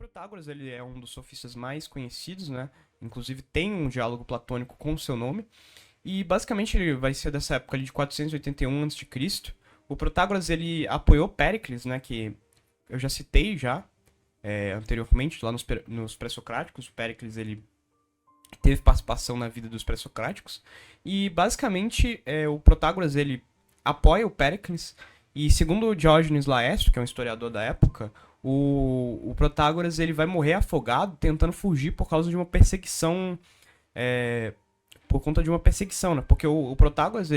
Protágoras, ele é um dos sofistas mais conhecidos, né? Inclusive tem um diálogo platônico com o seu nome. E basicamente ele vai ser dessa época ali de 481 a.C. O Protágoras, ele apoiou Péricles, né? Que eu já citei anteriormente, lá nos pré-socráticos. O Péricles, ele teve participação na vida dos pré-socráticos. E basicamente o Protágoras, ele apoia o Péricles. E segundo o Diógenes Laércio, que é um historiador da época, o Protágoras ele vai morrer afogado tentando fugir por causa de uma perseguição. Por conta de uma perseguição, né? Porque o Protágoras,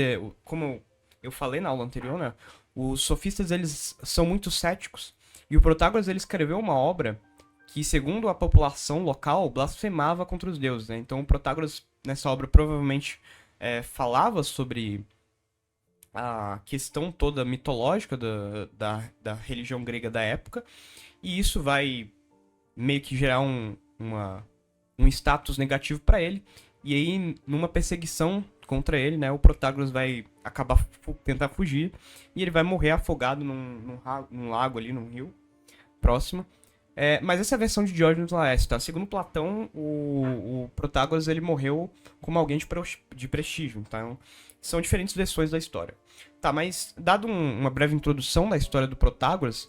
como eu falei na aula anterior, né? Os sofistas eles são muito céticos. E o Protágoras ele escreveu uma obra que, segundo a população local, blasfemava contra os deuses, né? Então o Protágoras, nessa obra, provavelmente falava sobre a questão toda mitológica da religião grega da época, e isso vai meio que gerar um status negativo para ele, e aí numa perseguição contra ele, né, o Protágoras vai acabar tentar fugir, e ele vai morrer afogado num lago ali, num rio próximo. Mas essa é a versão de Diógenes Laércio, tá? Segundo Platão, o Protágoras ele morreu como alguém de prestígio, então são diferentes versões da história. Tá, mas dado uma breve introdução da história do Protágoras,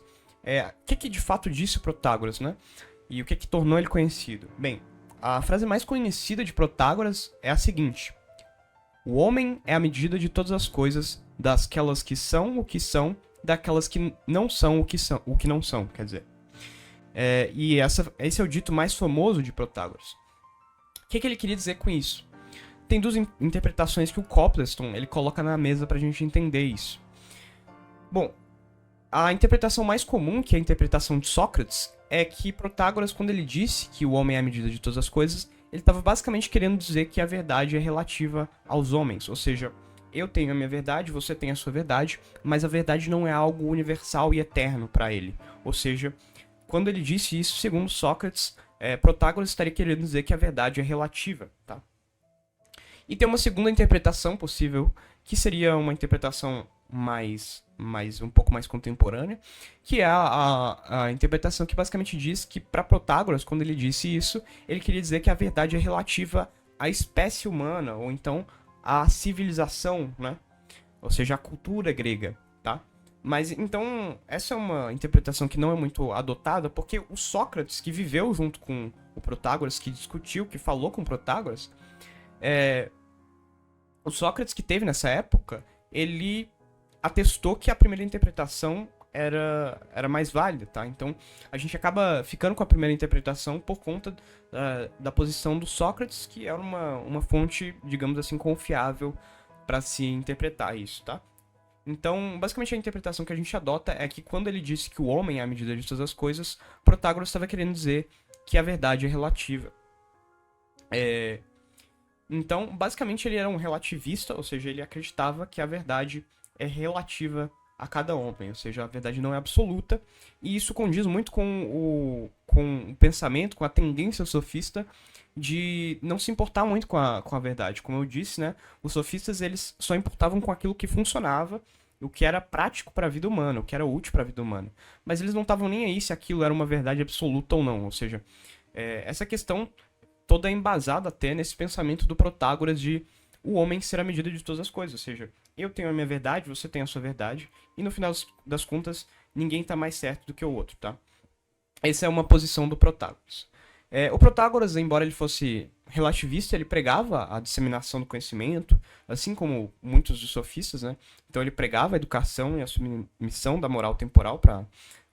o que de fato disse o Protágoras, né? E o que tornou ele conhecido? Bem, a frase mais conhecida de Protágoras é a seguinte: o homem é a medida de todas as coisas, daquelas que são, daquelas que não são o que não são, quer dizer. Esse é o dito mais famoso de Protágoras. O que ele queria dizer com isso? Tem duas interpretações que o Copleston ele coloca na mesa pra gente entender isso. Bom, a interpretação mais comum, que é a interpretação de Sócrates, é que Protágoras, quando ele disse que o homem é a medida de todas as coisas, ele estava basicamente querendo dizer que a verdade é relativa aos homens, ou seja, eu tenho a minha verdade, você tem a sua verdade, mas a verdade não é algo universal e eterno para ele. Ou seja, quando ele disse isso, segundo Sócrates, Protágoras estaria querendo dizer que a verdade é relativa, tá? E tem uma segunda interpretação possível, que seria uma interpretação um pouco mais contemporânea, que é a interpretação que basicamente diz que para Protágoras, quando ele disse isso, ele queria dizer que a verdade é relativa à espécie humana, ou então à civilização, né? Ou seja, à cultura grega, tá? Mas então, essa é uma interpretação que não é muito adotada, porque o Sócrates, que viveu junto com o Protágoras, que discutiu, que falou com o Protágoras, o Sócrates que teve nessa época, ele atestou que a primeira interpretação era mais válida, tá? Então, a gente acaba ficando com a primeira interpretação por conta da posição do Sócrates, que era uma fonte, digamos assim, confiável para se interpretar isso, tá? Então, basicamente a interpretação que a gente adota é que quando ele disse que o homem é a medida de todas as coisas, Protágoras estava querendo dizer que a verdade é relativa. Então, basicamente ele era um relativista, ou seja, ele acreditava que a verdade é relativa a cada homem, ou seja, a verdade não é absoluta, e isso condiz muito com o pensamento, com a tendência sofista de não se importar muito com a verdade. Como eu disse, né, os sofistas eles só importavam com aquilo que funcionava, o que era prático para a vida humana, o que era útil para a vida humana. Mas eles não estavam nem aí se aquilo era uma verdade absoluta ou não, ou seja, essa questão toda é embasada até nesse pensamento do Protágoras de o homem ser a medida de todas as coisas. Ou seja, eu tenho a minha verdade, você tem a sua verdade, e no final das contas, ninguém tá mais certo do que o outro, tá? Essa é uma posição do Protágoras. O Protágoras, embora ele fosse relativista, ele pregava a disseminação do conhecimento, assim como muitos dos sofistas, né? Então ele pregava a educação e a submissão da moral temporal para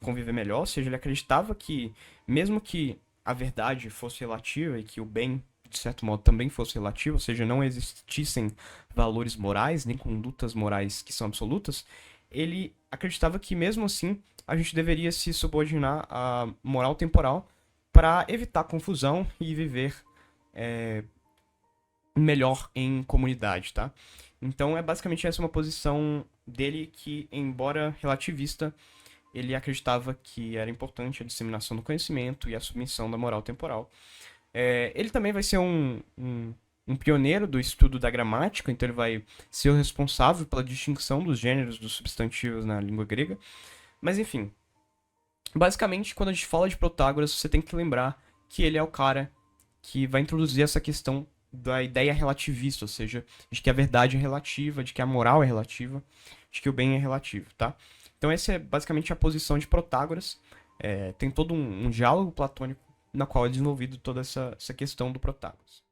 conviver melhor, ou seja, ele acreditava que, mesmo que a verdade fosse relativa e que o bem, de certo modo, também fosse relativo, ou seja, não existissem valores morais, nem condutas morais que são absolutas, ele acreditava que, mesmo assim, a gente deveria se subordinar à moral temporal para evitar confusão e viver melhor em comunidade, tá? Então, basicamente essa uma posição dele que, embora relativista, ele acreditava que era importante a disseminação do conhecimento e a submissão da moral temporal. Ele também vai ser um pioneiro do estudo da gramática, então ele vai ser o responsável pela distinção dos gêneros dos substantivos na língua grega. Mas enfim, Basicamente, quando a gente fala de Protágoras, você tem que lembrar que ele é o cara que vai introduzir essa questão da ideia relativista, ou seja, de que a verdade é relativa, de que a moral é relativa, de que o bem é relativo, tá? Então essa é basicamente a posição de Protágoras. Tem todo um diálogo platônico na qual é desenvolvido toda essa questão do Protágoras.